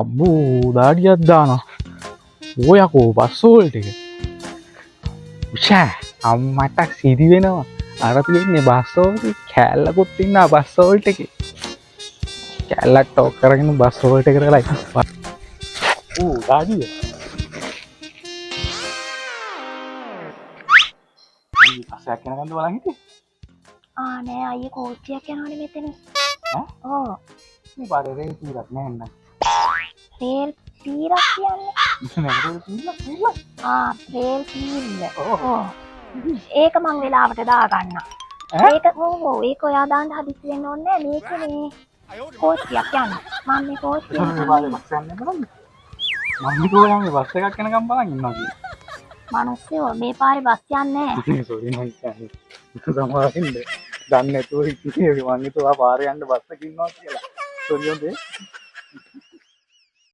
අබ්බෝ දාඩියක් දානවා. ඔයකෝ බස්සෝල්ට එක උෂා අම්මට සිදි වෙනවා. අර තියෙන්නේ බස්සෝල්ට කෑල්ලකුත් ඉන්න බස්සෝල්ට එක කෑල්ලක් ටෝක් කරගෙන බස්සෝල්ට කරලා දාඩිය පස්සයක් යනකන්ද බලන් හිටියේ. නෑ අයියේ කෝච්චියක් යනවනේ මෙතන. ඔව්. මේ පාරේ රේල් පීරක් නෑ නේද? රේල් පීරක් කියන්නේ? රේල් පීරක්. රේල් පීරල. ඔව්. ඒක මං වෙලාවට දාගන්න. ඒක ඔයා දාන්න හදිස්සි වෙන්න ඕනේ නෑ. මේක මේ කෝච්චියක් යන්න. මම මේ කෝච්චිය මේ පාරේ බස් යන්නේ බලන්න. මම හිතුවා මේ බස් එකක් යනකම් බලන් ඉන්නවා කියලා. මිනිස්සු මේ පාරේ බස් යන්නේ නෑ. සෝරි මං කියන්නේ. සමහරින්ද දන්නේ නැතුව හිටියේ මං හිතුවා පාරේ යන්න බස් එක ඉන්නවා කියලා. සෝරි හොඳේ.